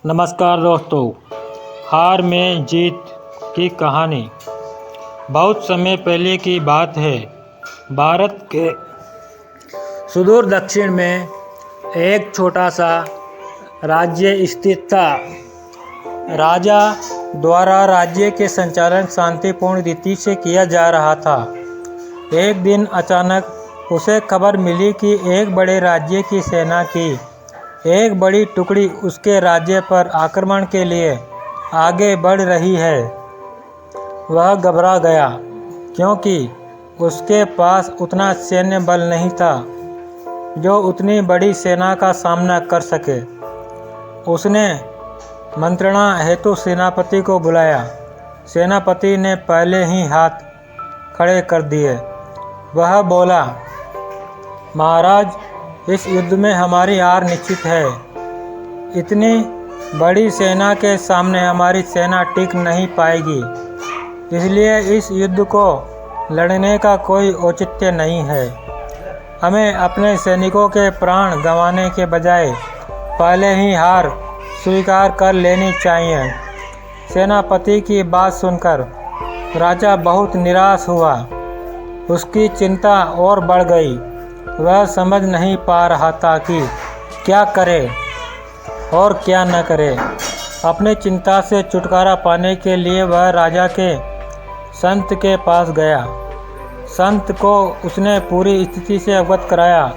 नमस्कार दोस्तों, हार में जीत की कहानी। बहुत समय पहले की बात है। भारत के सुदूर दक्षिण में एक छोटा सा राज्य स्थित था। राजा द्वारा राज्य के संचालन शांतिपूर्ण रीति से किया जा रहा था। एक दिन अचानक उसे खबर मिली कि एक बड़े राज्य की सेना की एक बड़ी टुकड़ी उसके राज्य पर आक्रमण के लिए आगे बढ़ रही है। वह घबरा गया क्योंकि उसके पास उतना सैन्य बल नहीं था जो उतनी बड़ी सेना का सामना कर सके। उसने मंत्रणा हेतु सेनापति को बुलाया। सेनापति ने पहले ही हाथ खड़े कर दिए। वह बोला, महाराज, इस युद्ध में हमारी हार निश्चित है। इतनी बड़ी सेना के सामने हमारी सेना टिक नहीं पाएगी, इसलिए इस युद्ध को लड़ने का कोई औचित्य नहीं है। हमें अपने सैनिकों के प्राण गंवाने के बजाय पहले ही हार स्वीकार कर लेनी चाहिए। सेनापति की बात सुनकर राजा बहुत निराश हुआ। उसकी चिंता और बढ़ गई। वह समझ नहीं पा रहा था कि क्या करे और क्या न करे। अपनी चिंता से छुटकारा पाने के लिए वह राजा के संत के पास गया। संत को उसने पूरी स्थिति से अवगत कराया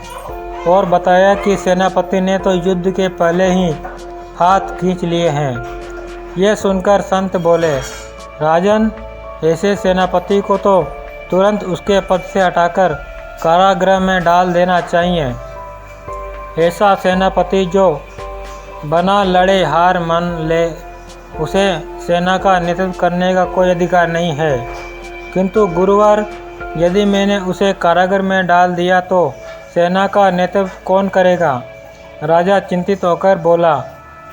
और बताया कि सेनापति ने तो युद्ध के पहले ही हाथ खींच लिए हैं। यह सुनकर संत बोले, राजन, ऐसे सेनापति को तो तुरंत उसके पद से हटाकर कारागृह में डाल देना चाहिए। ऐसा सेनापति जो बना लड़े हार मान ले, उसे सेना का नेतृत्व करने का कोई अधिकार नहीं है। किंतु गुरुवर, यदि मैंने उसे कारागृह में डाल दिया तो सेना का नेतृत्व कौन करेगा? राजा चिंतित होकर बोला,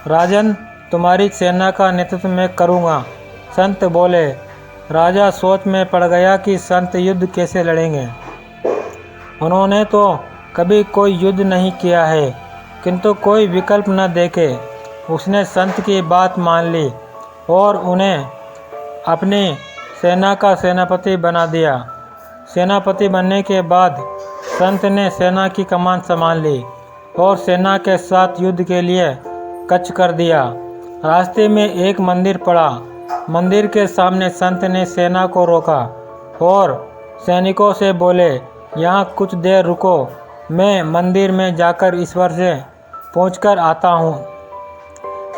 राजन, तुम्हारी सेना का नेतृत्व मैं करूँगा। संत बोले। राजा सोच में पड़ गया कि संत युद्ध कैसे लड़ेंगे। उन्होंने तो कभी कोई युद्ध नहीं किया है, किंतु कोई विकल्प न देखे उसने संत की बात मान ली और उन्हें अपनी सेना का सेनापति बना दिया। सेनापति बनने के बाद संत ने सेना की कमान संभाल ली और सेना के साथ युद्ध के लिए कूच कर दिया। रास्ते में एक मंदिर पड़ा। मंदिर के सामने संत ने सेना को रोका और सैनिकों से बोले, यहाँ कुछ देर रुको, मैं मंदिर में जाकर ईश्वर से पूछकर आता हूँ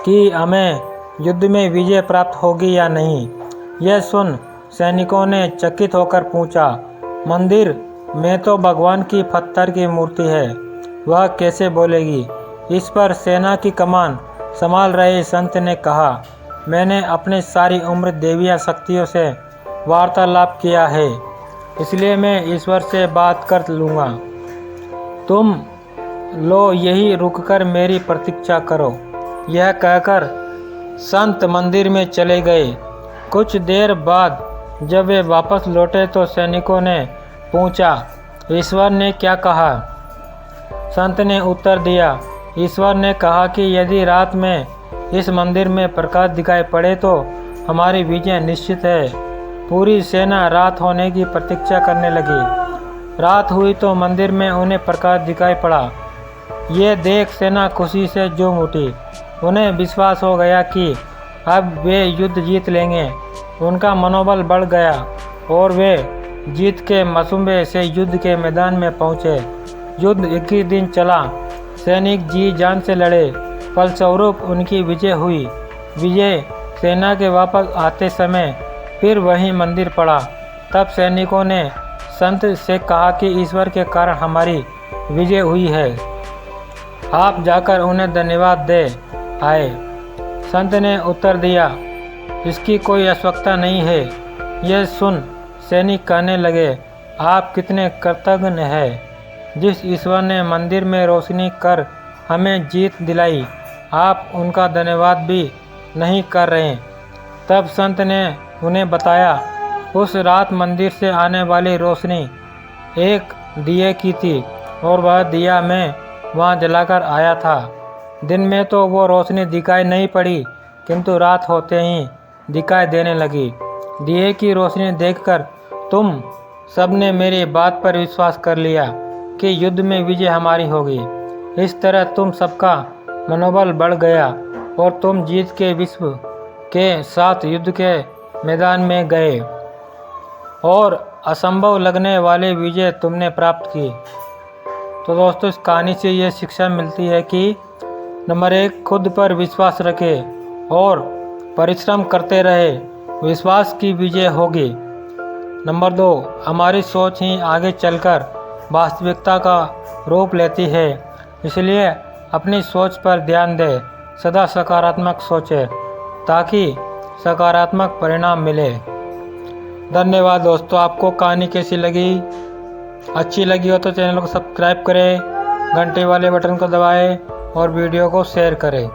कि हमें युद्ध में विजय प्राप्त होगी या नहीं। यह सुन सैनिकों ने चकित होकर पूछा, मंदिर में तो भगवान की पत्थर की मूर्ति है, वह कैसे बोलेगी? इस पर सेना की कमान संभाल रहे संत ने कहा, मैंने अपनी सारी उम्र देवीय शक्तियों से वार्तालाप किया है, इसलिए मैं ईश्वर से बात कर लूँगा। तुम लो यही रुककर मेरी प्रतीक्षा करो। यह कहकर संत मंदिर में चले गए। कुछ देर बाद जब वे वापस लौटे तो सैनिकों ने पूछा, ईश्वर ने क्या कहा? संत ने उत्तर दिया, ईश्वर ने कहा कि यदि रात में इस मंदिर में प्रकाश दिखाई पड़े तो हमारी विजय निश्चित है। पूरी सेना रात होने की प्रतीक्षा करने लगी। रात हुई तो मंदिर में उन्हें प्रकाश दिखाई पड़ा। ये देख सेना खुशी से झूम उठी। उन्हें विश्वास हो गया कि अब वे युद्ध जीत लेंगे। उनका मनोबल बढ़ गया और वे जीत के मसूबे से युद्ध के मैदान में पहुँचे। युद्ध 21 दिन चला। सैनिक जी जान से लड़े। फलस्वरूप उनकी विजय हुई। विजय सेना के वापस आते समय फिर वही मंदिर पड़ा। तब सैनिकों ने संत से कहा कि ईश्वर के कारण हमारी विजय हुई है, आप जाकर उन्हें धन्यवाद दे आए। संत ने उत्तर दिया, इसकी कोई आवश्यकता नहीं है। यह सुन सैनिक कहने लगे, आप कितने कृतज्ञ हैं। जिस ईश्वर ने मंदिर में रोशनी कर हमें जीत दिलाई, आप उनका धन्यवाद भी नहीं कर रहे। तब संत ने उन्हें बताया, उस रात मंदिर से आने वाली रोशनी एक दिए की थी और वह दिया मैं वहाँ जलाकर आया था। दिन में तो वो रोशनी दिखाई नहीं पड़ी, किंतु रात होते ही दिखाई देने लगी। दिए की रोशनी देखकर तुम सबने मेरी बात पर विश्वास कर लिया कि युद्ध में विजय हमारी होगी। इस तरह तुम सबका मनोबल बढ़ गया और तुम जीत के विश्व के साथ युद्ध के मैदान में गए और असंभव लगने वाले विजय तुमने प्राप्त की। तो दोस्तों, इस कहानी से ये शिक्षा मिलती है कि नंबर 1, खुद पर विश्वास रखें और परिश्रम करते रहे, विश्वास की विजय होगी। नंबर 2, हमारी सोच ही आगे चलकर वास्तविकता का रूप लेती है, इसलिए अपनी सोच पर ध्यान दें, सदा सकारात्मक सोचें ताकि सकारात्मक परिणाम मिले। धन्यवाद दोस्तों। आपको कहानी कैसी लगी? अच्छी लगी हो तो चैनल को सब्सक्राइब करें, घंटे वाले बटन को दबाएं और वीडियो को शेयर करें।